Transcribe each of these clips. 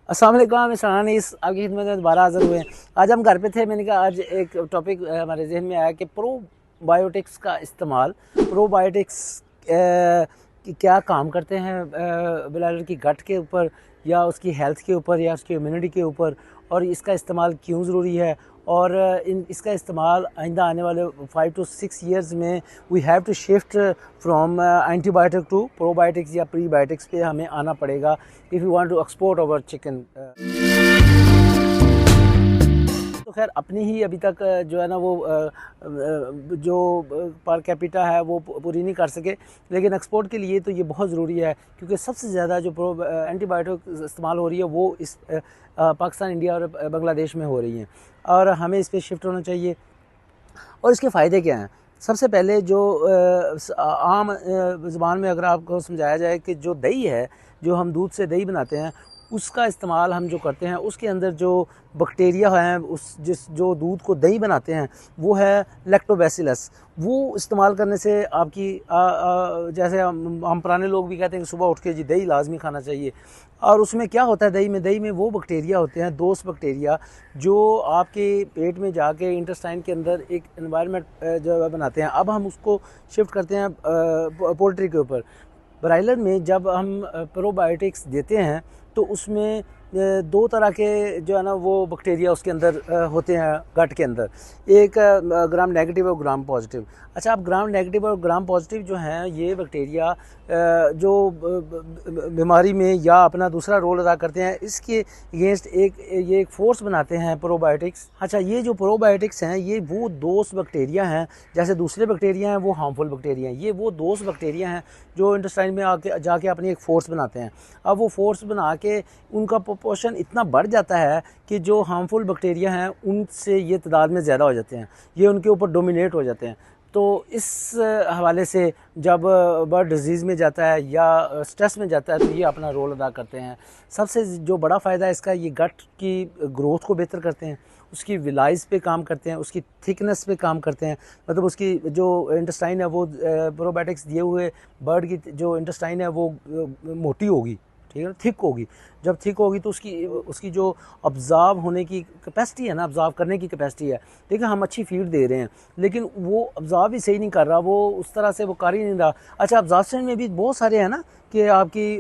अस्सलाम वालेकुम, मैं सनान इस आपकी खिदमत में दोबारा हाज़िर हुए हैं। आज हम घर पे थे, मैंने कहा आज एक टॉपिक हमारे जहन में आया कि प्रोबायोटिक्स का इस्तेमाल, प्रोबायोटिक्स क्या काम करते हैं ब्लैडर की गट के ऊपर या उसकी हेल्थ के ऊपर या उसकी इम्यूनिटी के ऊपर, और इसका इस्तेमाल क्यों ज़रूरी है। और इसका इस्तेमाल आइंदा आने वाले 5 to 6 ईयर्स में we have to shift from antibiotic to probiotics या प्रीबायोटिक्स पे हमें आना पड़ेगा if you want to export our chicken. तो खैर अपनी ही अभी तक जो है ना वो जो पर कैपिटा है वो पूरी नहीं कर सके, लेकिन एक्सपोर्ट के लिए तो ये बहुत ज़रूरी है, क्योंकि सबसे ज़्यादा जो एंटीबायोटिक इस्तेमाल हो रही है वो इस पाकिस्तान, इंडिया और बांग्लादेश में हो रही हैं, और हमें इस पर शिफ्ट होना चाहिए। और इसके फ़ायदे क्या हैं? सबसे पहले जो आम ज़ुबान में अगर आपको समझाया जाए कि जो दही है, जो हम दूध से दही बनाते हैं, उसका इस्तेमाल हम जो करते हैं उसके अंदर जो बैक्टीरिया हैं जो दूध को दही बनाते हैं वो है लैक्टोबैसिलस। वो इस्तेमाल करने से आपकी जैसे हम पुराने लोग भी कहते हैं कि सुबह उठ के जी दही लाजमी खाना चाहिए। और उसमें क्या होता है, दही में वो बैक्टीरिया होते हैं, दोस्त बैक्टीरिया, जो आपके पेट में जाके इंटेस्टाइन के अंदर एक एनवायरनमेंट जो बनाते हैं। अब हम उसको शिफ्ट करते हैं पोल्ट्री के ऊपर। ब्रायलर में जब हम प्रोबायोटिक्स देते हैं तो उसमें दो तरह के जो है ना वो बैक्टीरिया उसके अंदर होते हैं गट के अंदर, एक ग्राम नेगेटिव और ग्राम पॉजिटिव। अच्छा, अब ग्राम नेगेटिव और ग्राम पॉजिटिव जो हैं ये बैक्टीरिया जो बीमारी में या अपना दूसरा रोल अदा करते हैं, इसके अगेंस्ट ये एक फोर्स बनाते हैं प्रोबायोटिक्स। अच्छा, ये जो प्रोबायोटिक्स हैं ये वो दोस्त बैक्टीरिया हैं, जैसे दूसरे बैक्टीरिया हैं वो हार्मफुल बैक्टीरिया हैं, ये वो दोस्त बैक्टीरिया हैं जो इंटेस्टाइन में आके जाके अपनी एक फ़ोर्स बनाते हैं। अब वो फ़ोर्स बना के उनका प्रोपोर्शन इतना बढ़ जाता है कि जो हार्मफुल बैक्टीरिया हैं उनसे ये तादाद में ज़्यादा हो जाते हैं, ये उनके ऊपर डोमिनेट हो जाते हैं। तो इस हवाले से जब बर्ड डिजीज़ में जाता है या स्ट्रेस में जाता है तो ये अपना रोल अदा करते हैं। सबसे जो बड़ा फ़ायदा इसका, ये गट की ग्रोथ को बेहतर करते हैं, उसकी विलाइज पे काम करते हैं, उसकी थिकनेस पे काम करते हैं। मतलब उसकी जो इंटेस्टाइन है वो प्रोबायोटिक्स दिए हुए बर्ड की जो इंटेस्टाइन है वो मोटी होगी, ठीक है ना, थिक होगी। जब थिक होगी तो उसकी जो ऑब्ज़र्व होने की कैपेसिटी है ना, ऑब्ज़र्व करने की कैपेसिटी है। देखिए हम अच्छी फीड दे रहे हैं लेकिन वो ऑब्ज़र्व भी सही नहीं कर रहा, वो उस तरह से वो कर ही नहीं रहा। अच्छा, ऑब्ज़र्वेशन में भी बहुत सारे हैं ना कि आपकी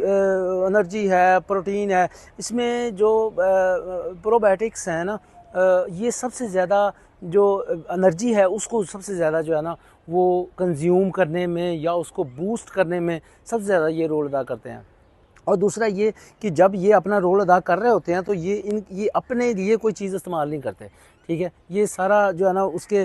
एनर्जी है, प्रोटीन है, इसमें जो प्रोबायोटिक्स हैं ना, ये सबसे ज़्यादा जो एनर्जी है उसको सबसे ज़्यादा जो है ना वो कंज्यूम करने में या उसको बूस्ट करने में सबसे ज़्यादा ये रोल अदा करते हैं। और दूसरा ये कि जब ये अपना रोल अदा कर रहे होते हैं तो ये अपने लिए कोई चीज़ इस्तेमाल नहीं करते, ठीक है। ये सारा जो है ना उसके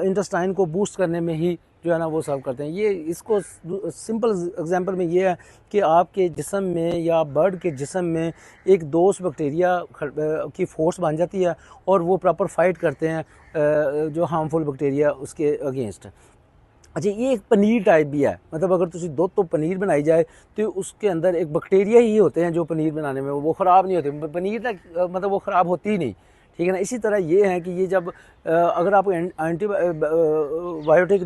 इंटेस्टाइन को बूस्ट करने में ही जो है ना वो सर्व करते हैं। ये इसको सिंपल एग्जांपल में ये है कि आपके जिस्म में या बर्ड के जिस्म में एक दोस्त बैक्टीरिया की फोर्स बन जाती है और वो प्रॉपर फाइट करते हैं जो हार्मफुल बैक्टीरिया उसके अगेंस्ट। अच्छा, ये एक पनीर टाइप भी है, मतलब अगर तुम दुध तो पनीर बनाई जाए तो उसके अंदर एक बैक्टीरिया ही होते हैं जो पनीर बनाने में वो ख़राब नहीं होते, पनीर ना मतलब वो ख़राब होती ही नहीं, ठीक है ना। इसी तरह ये है कि ये जब अगर आप एंटीबायोटिक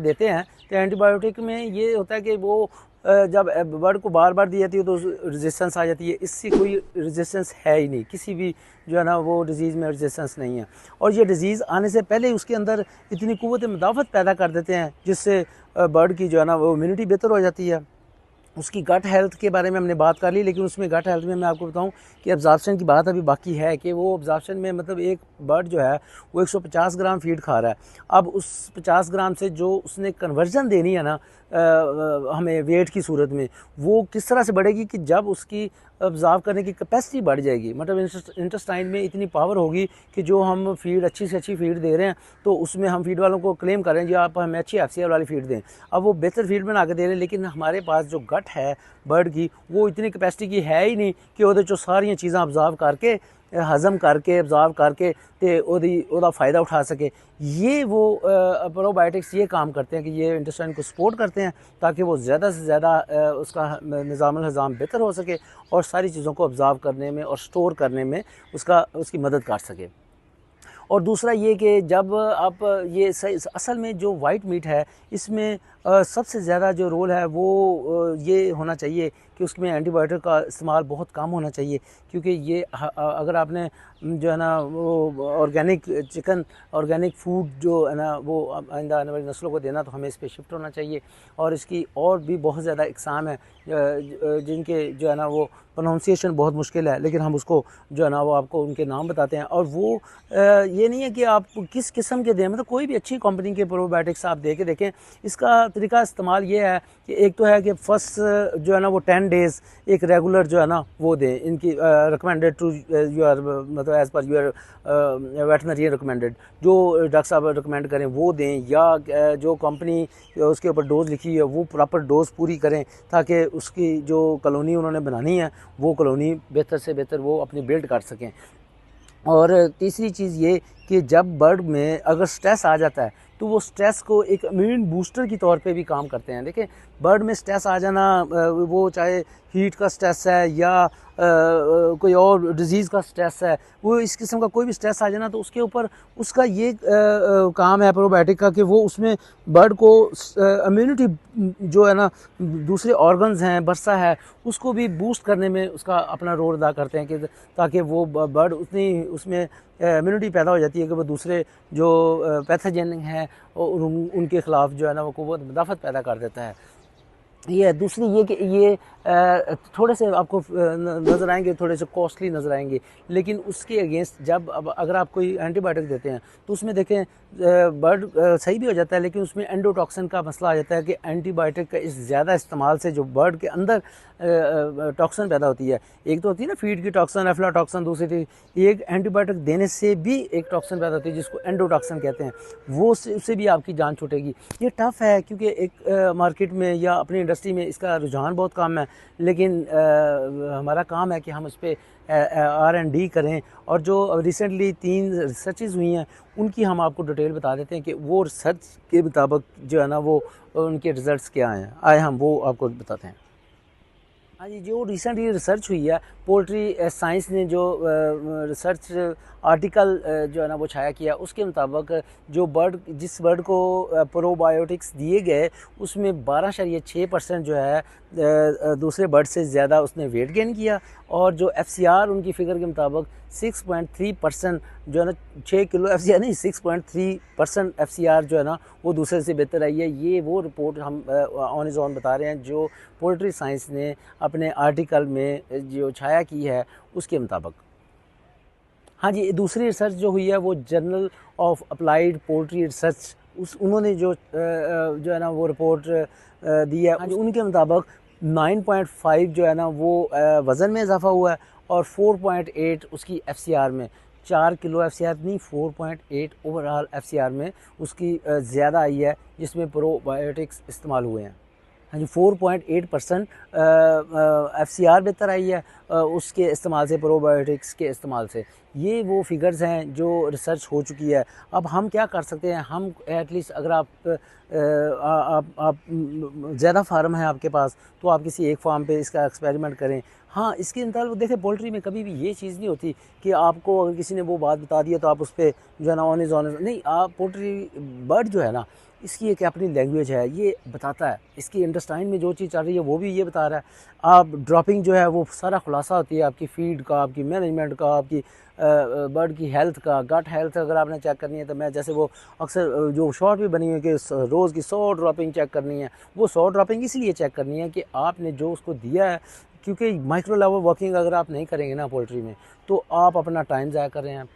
देते हैं तो एंटीबायोटिक में ये होता है कि वो जब बर्ड को बार बार दी जाती है तो रेजिस्टेंस आ जाती है। इससे कोई रेजिस्टेंस है ही नहीं, किसी भी जो है ना वो डिज़ीज़ में रेजिस्टेंस नहीं है। और ये डिज़ीज़ आने से पहले उसके अंदर इतनी क़ुव्वत मुदाफ़त पैदा कर देते हैं जिससे बर्ड की जो है ना वो इम्यूनिटी बेहतर हो जाती है। उसकी गट हेल्थ के बारे में हमने बात कर ली, लेकिन उसमें गट हेल्थ में मैं आपको बताऊं कि अब्जॉर्प्शन की बात अभी बाकी है कि वो अब्जॉर्प्शन में मतलब एक बर्ड जो है वो 150 ग्राम फीड खा रहा है। अब उस 50 ग्राम से जो उसने कन्वर्जन देनी है ना हमें वेट की सूरत में, वो किस तरह से बढ़ेगी कि जब उसकी ऑब्ज़र्व करने की कैपेसिटी बढ़ जाएगी, मतलब इंटेस्टाइन में इतनी पावर होगी कि जो हम फीड अच्छी से अच्छी फीड दे रहे हैं तो उसमें हम फीड वालों को क्लेम कर रहे हैं जी आप हमें अच्छी FCR वाली फीड दें। अब वो बेहतर फीड बना के दे रहे हैं, लेकिन हमारे पास जो गट है बर्ड की वो इतनी कैपेसिटी की है ही नहीं कि वो जो सारियाँ चीज़ें ऑब्ज़र्व करके हज़म करके ऑब्ज़र्व करके ते ओदा फ़ायदा उठा सके। ये वो प्रोबायोटिक्स ये काम करते हैं कि ये इंटेस्टाइन को सपोर्ट करते हैं ताकि वो ज़्यादा से ज़्यादा उसका निज़ामुल हज़ाम बेहतर हो सके और सारी चीज़ों को ऑब्ज़र्व करने में और स्टोर करने में उसकी मदद कर सके। और दूसरा ये कि जब आप ये सही असल में जो वाइट मीट है इसमें सबसे ज़्यादा जो रोल है वो ये होना चाहिए कि उसमें एंटीबायोटिक का इस्तेमाल बहुत कम होना चाहिए, क्योंकि ये अगर आपने जो है ना वो ऑर्गेनिक चिकन, ऑर्गेनिक फूड जो है ना वो आइंदा आने वाली नस्लों को देना, तो हमें इस पे शिफ्ट होना चाहिए। और इसकी और भी बहुत ज़्यादा इकसाम है जिनके जो है ना वो प्रोनाउंसिएशन बहुत मुश्किल है, लेकिन हम उसको जो है ना वो आपको उनके नाम बताते हैं। और वो ये नहीं है कि आप किस किस्म के दें, मतलब कोई भी अच्छी कंपनी के प्रोबायोटिक्स आप दे के देखें। इसका तरीका इस्तेमाल ये है कि एक तो है कि फर्स्ट जो है ना वो 10 डेज़ एक रेगुलर जो है ना वो दें, इनकी रिकमेंडेड टू यूर मतलब as per your veterinary recommended, जो डॉक्टर साहब रिकमेंड करें वो दें, या जो कंपनी उसके ऊपर डोज़ लिखी है वो प्रॉपर डोज़ पूरी करें, ताकि उसकी जो कॉलोनी उन्होंने बनानी है वो कॉलोनी बेहतर से बेहतर वो अपनी बिल्ड कर सकें। और तीसरी चीज़ ये कि जब बर्ड में अगर स्ट्रेस आ जाता है तो वो स्ट्रेस को एक इम्यून बूस्टर की तौर पे भी काम करते हैं। देखिए, बर्ड में स्ट्रेस आ जाना, वो चाहे हीट का स्ट्रेस है या कोई और डिज़ीज़ का स्ट्रेस है, वो इस किस्म का कोई भी स्ट्रेस आ जाना तो उसके ऊपर उसका ये काम है प्रोबायोटिक का कि वो उसमें बर्ड को इम्यूनिटी जो है ना दूसरे ऑर्गन्स हैं, बरसा है, उसको भी बूस्ट करने में उसका अपना रोल अदा करते हैं, कि ताकि वो बर्ड उतनी उसमें इम्यूनिटी पैदा हो जाती है कि वो दूसरे जो पैथोजन हैं उनके ख़िलाफ़ जो है ना वो क़ुव्वत मुदाफ़त पैदा कर देता है। ये दूसरी ये कि ये थोड़े से आपको नज़र आएंगे, थोड़े से कॉस्टली नज़र आएंगे, लेकिन उसके अगेंस्ट जब अगर आप कोई एंटीबायोटिक देते हैं तो उसमें देखें बर्ड सही भी हो जाता है, लेकिन उसमें एंडोटॉक्सिन का मसला आ जाता है कि एंटीबायोटिक का इस ज़्यादा इस्तेमाल से जो बर्ड के अंदर टॉक्सिन पैदा होती है। एक तो होती है ना फीड की टॉक्सिन, एफ्लाटॉक्सिन, दूसरी एक एंटीबायोटिक देने से भी एक टॉक्सिन पैदा होती है जिसको एंडोटॉक्सिन कहते हैं, वो उससे भी आपकी जान छूटेगी। ये टफ़ है क्योंकि एक मार्केट में या अपनी इंडस्ट्री में इसका रुझान बहुत कम है, लेकिन हमारा काम है कि हम उस पर R&D करें। और जो रिसेंटली 3 रिसर्चेज़ हुई हैं उनकी हम आपको डिटेल बता देते हैं कि वो रिसर्च के मुताबिक जो है ना वो उनके रिज़ल्ट्स क्या हैं, आए हम वो आपको बताते हैं। हाँ जी, जो रिसेंटली रिसर्च हुई है, पोल्ट्री साइंस ने जो रिसर्च आर्टिकल जो है ना वो छाया किया, उसके मुताबिक जो जिस बर्ड को प्रोबायोटिक्स दिए गए उसमें 12.6% जो है दूसरे बर्ड से ज़्यादा उसने वेट गेन किया। और जो FCR उनकी फ़िगर के मुताबिक 6.3% जो है ना 6 किलो FCR नहीं 6.3% FCR जो है ना वो दूसरे से बेहतर आई है। ये वो रिपोर्ट हम ऑन इज़ ऑन बता रहे हैं जो पोल्ट्री साइंस ने अपने आर्टिकल में जो छाया की है उसके मुताबिक। हाँ जी, दूसरी रिसर्च जो हुई है वो journal of applied poultry research, उन्होंने जो है ना वो रिपोर्ट दी है। हाँ जी, उनके मुताबिक 9.5 जो है ना वो वज़न में इजाफा हुआ है और 4.8 उसकी FCR में, 4 किलो FCR नहीं 4.8 ओवरऑल FCR में उसकी ज़्यादा आई है, जिसमें प्रोबायोटिक्स इस्तेमाल हुए हैं। हाँ जी, 4.8% FCR बेहतर आई है उसके इस्तेमाल से, प्रोबायोटिक्स के इस्तेमाल से। ये वो फिगर्स हैं जो रिसर्च हो चुकी है। अब हम क्या कर सकते हैं, हम एटलीस्ट अगर आप ज़्यादा फार्म है आपके पास तो आप किसी एक फार्म पे इसका एक्सपेरिमेंट करें। हाँ, इसके अंदर देखें पोल्ट्री में कभी भी ये चीज़ नहीं होती कि आपको अगर किसी ने वो बात बता दी है तो आप उस पर जो है ना ऑन इज़ नहीं, आप पोल्ट्री बर्ड जो है ना इसकी एक अपनी लैंग्वेज है, ये बताता है, इसकी इंटेस्टाइन में जो चीज़ चल रही है वो भी ये बता रहा है। आप ड्रॉपिंग जो है वो सारा खुलासा होती है आपकी फीड का, आपकी मैनेजमेंट का, आपकी बर्ड की हेल्थ का, गट हेल्थ अगर आपने चेक करनी है तो मैं जैसे वो अक्सर जो शॉर्ट भी बनी हुई है कि रोज़ की 100 ड्रॉपिंग चेक करनी है, वो 100 ड्रॉपिंग इसलिए चेक करनी है कि आपने जो उसको दिया है, क्योंकि माइक्रो लेवल वर्किंग अगर आप नहीं करेंगे ना पोल्ट्री में तो आप अपना टाइम ज़ाया कर रहे हैं,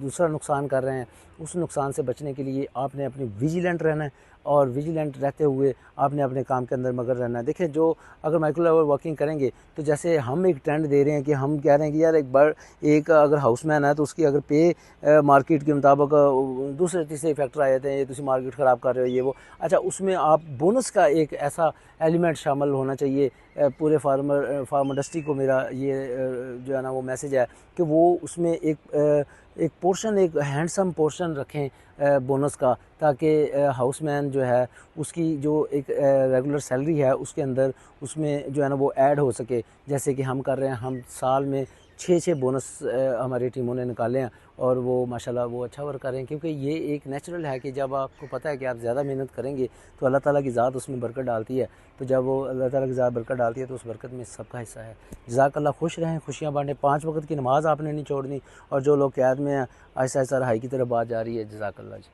दूसरा नुकसान कर रहे हैं। उस नुकसान से बचने के लिए आपने अपनी विजिलेंट रहना है और विजिलेंट रहते हुए आपने अपने काम के अंदर मगर रहना है। देखिए, जो अगर माइक्रो लेवल वर्किंग करेंगे तो जैसे हम एक ट्रेंड दे रहे हैं कि हम कह रहे हैं कि यार एक अगर हाउसमैन है तो उसकी अगर पे मार्केट के मुताबिक दूसरे तीसरे फैक्टर आ जाते हैं, ये तुम मार्केट ख़राब कर रहे हो, ये वो। अच्छा, उसमें आप बोनस का एक ऐसा एलिमेंट शामिल होना चाहिए। पूरे फार्म इंडस्ट्री को मेरा ये जो है ना वो मैसेज है कि वो उसमें एक पोर्शन, एक हैंडसम पोर्शन रखें बोनस का, ताकि हाउसमैन जो है उसकी जो एक रेगुलर सैलरी है उसके अंदर उसमें जो है ना वो ऐड हो सके। जैसे कि हम कर रहे हैं, हम साल में 6 बोनस हमारी टीमों ने निकाले हैं और वो माशाल्लाह वो अच्छा वर्क कर रहे हैं, क्योंकि ये एक नेचुरल है कि जब आपको पता है कि आप ज़्यादा मेहनत करेंगे तो अल्लाह ताला की ज़ात उसमें बरकत डालती है। तो जब वो अल्लाह ताला की ज़ात बरकत डालती है तो उस बरकत में सबका हिस्सा है। जज़ाकल्लाह, खुश रहें, खुशियाँ बाँटें, 5 वक़्त की नमाज़ आपने नहीं छोड़नी, और जो लोग क़ैद में हैं आहिस्ता आहिस्ता रहाई की तरफ बात जा रही है। जज़ाकल्लाह जी।